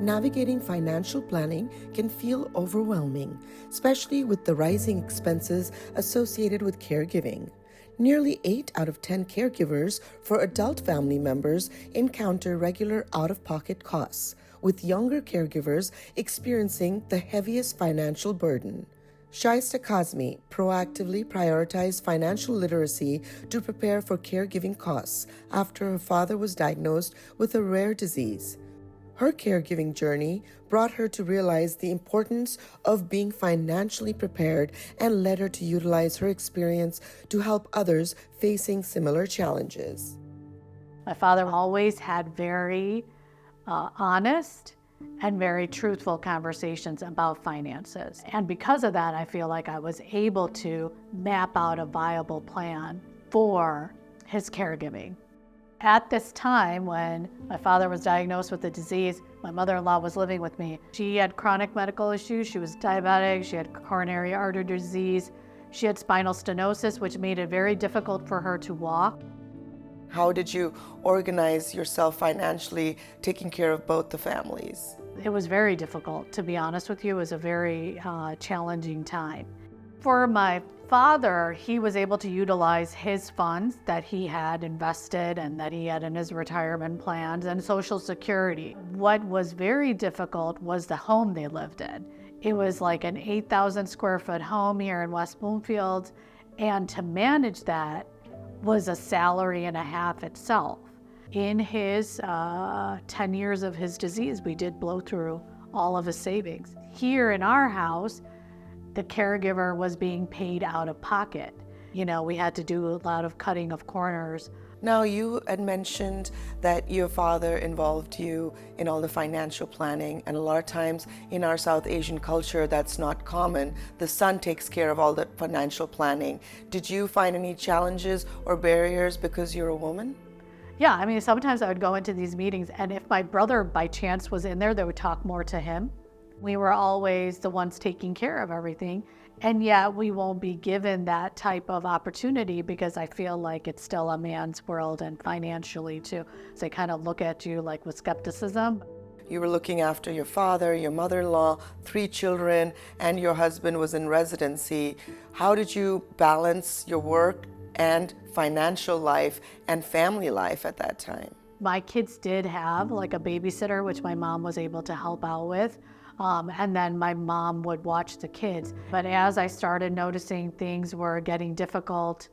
Navigating financial planning can feel overwhelming, especially with the rising expenses associated with caregiving. Nearly 8 out of 10 caregivers for adult family members encounter regular out-of-pocket costs, with younger caregivers experiencing the heaviest financial burden. Shaista Kazmi proactively prioritized financial literacy to prepare for caregiving costs after her father was diagnosed with a rare disease. Her caregiving journey brought her to realize the importance of being financially prepared and led her to utilize her experience to help others facing similar challenges. My father always had very honest and very truthful conversations about finances. And because of that, I feel like I was able to map out a viable plan for his caregiving. At this time, when my father was diagnosed with the disease, my mother-in-law was living with me. She had chronic medical issues. She was diabetic. She had coronary artery disease. She had spinal stenosis, which made it very difficult for her to walk. How did you organize yourself financially, taking care of both the families? It was very difficult, to be honest with you. It was a very challenging time. For my father, he was able to utilize his funds that he had invested and that he had in his retirement plans and Social Security. What was very difficult was the home they lived in. It was like an 8,000 square foot home here in West Bloomfield, and to manage that was a salary and a half itself. In his 10 years of his disease, we did blow through all of his savings. Here in our house, the caregiver was being paid out of pocket. You know, we had to do a lot of cutting of corners. Now, you had mentioned that your father involved you in all the financial planning, and a lot of times in our South Asian culture, that's not common. The son takes care of all the financial planning. Did you find any challenges or barriers because you're a woman? Yeah, I mean, sometimes I would go into these meetings, and if my brother by chance was in there, they would talk more to him. We were always the ones taking care of everything, and yet we won't be given that type of opportunity because I feel like it's still a man's world, and financially too. So they kind of look at you like with skepticism. You were looking after your father, your mother-in-law, 3 children, and your husband was in residency. How did you balance your work and financial life and family life at that time? My kids did have like a babysitter, which my mom was able to help out with. And then my mom would watch the kids. But as I started noticing things were getting difficult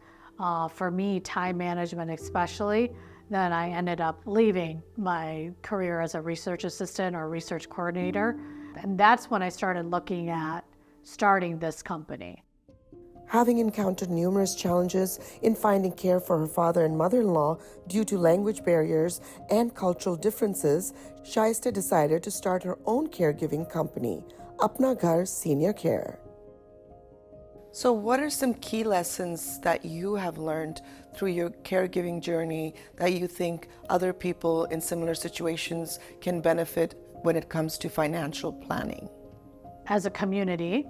for me, time management especially, then I ended up leaving my career as a research assistant or research coordinator. And that's when I started looking at starting this company. Having encountered numerous challenges in finding care for her father and mother-in-law due to language barriers and cultural differences, Shaista decided to start her own caregiving company, Apna Ghar Senior Care. So what are some key lessons that you have learned through your caregiving journey that you think other people in similar situations can benefit when it comes to financial planning? As a community,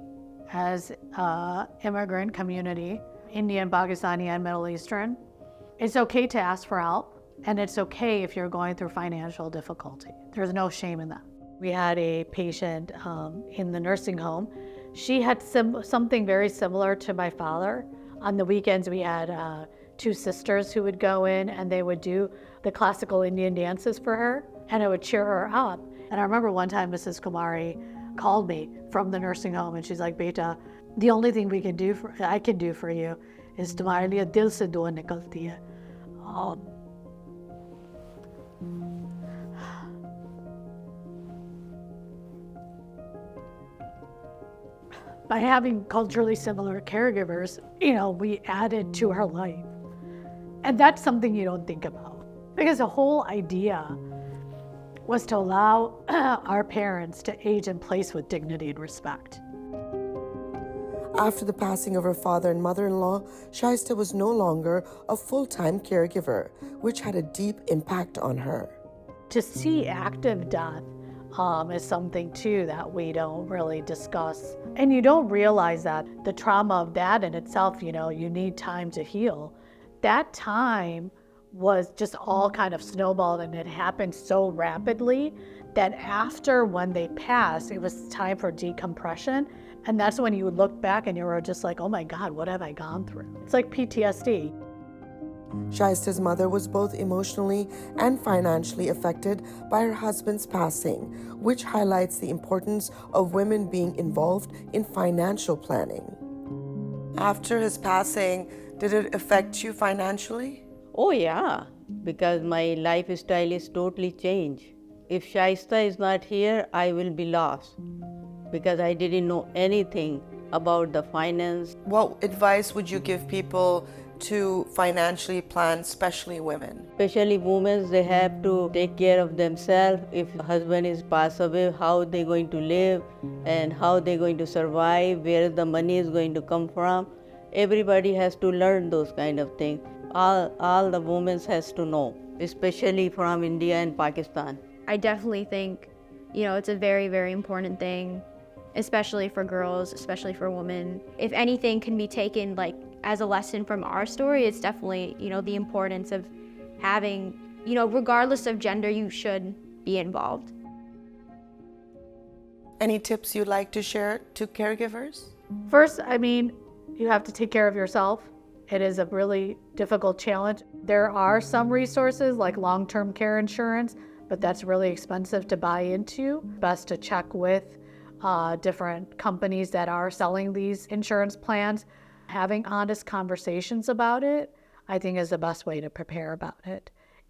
as an immigrant community, Indian, Pakistani, and Middle Eastern, it's okay to ask for help, and it's okay if you're going through financial difficulty. There's no shame in that. We had a patient in the nursing home. She had something very similar to my father. On the weekends, we had 2 sisters who would go in and they would do the classical Indian dances for her, and it would cheer her up. And I remember one time Mrs. Kumari called me from the nursing home and she's like, "Beta, the only thing I can do for you is तुम्हारे लिए दिल से दुआ निकलती है." By having culturally similar caregivers, you know, we added to her life. And that's something you don't think about, because the whole idea was to allow our parents to age in place with dignity and respect. After the passing of her father and mother-in-law, Shaista was no longer a full-time caregiver, which had a deep impact on her. To see active death is something too that we don't really discuss. And you don't realize that the trauma of that in itself, you know, you need time to heal. That time was just all kind of snowballed, and it happened so rapidly that after when they passed, it was time for decompression. And that's when you would look back and you were just like, oh my God, what have I gone through? It's like PTSD. Shaista's mother was both emotionally and financially affected by her husband's passing, which highlights the importance of women being involved in financial planning. After his passing, did it affect you financially? Oh yeah, because my lifestyle is totally changed. If Shaista is not here, I will be lost because I didn't know anything about the finance. What advice would you give people to financially plan, especially women? Especially women, they have to take care of themselves. If husband is passed away, how they going to live and how they going to survive, where the money is going to come from. Everybody has to learn those kind of things. All the women has to know, especially from India and Pakistan. I definitely think, it's a very, very important thing, especially for girls, especially for women. If anything can be taken like as a lesson from our story, it's definitely, the importance of having, regardless of gender, you should be involved. Any tips you'd like to share to caregivers? First, you have to take care of yourself. It is a really difficult challenge. There are some resources like long-term care insurance, but that's really expensive to buy into. Best to check with different companies that are selling these insurance plans. Having honest conversations about it, I think, is the best way to prepare about it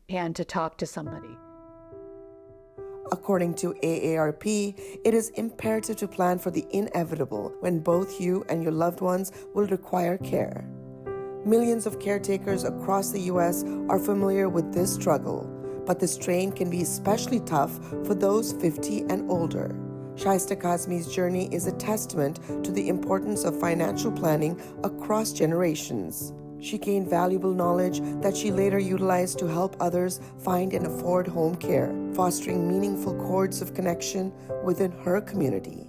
and to talk to somebody. According to AARP, it is imperative to plan for the inevitable when both you and your loved ones will require care. Millions of caretakers across the U.S. are familiar with this struggle, but the strain can be especially tough for those 50 and older. Shaista Kazmi's journey is a testament to the importance of financial planning across generations. She gained valuable knowledge that she later utilized to help others find and afford home care, fostering meaningful cords of connection within her community.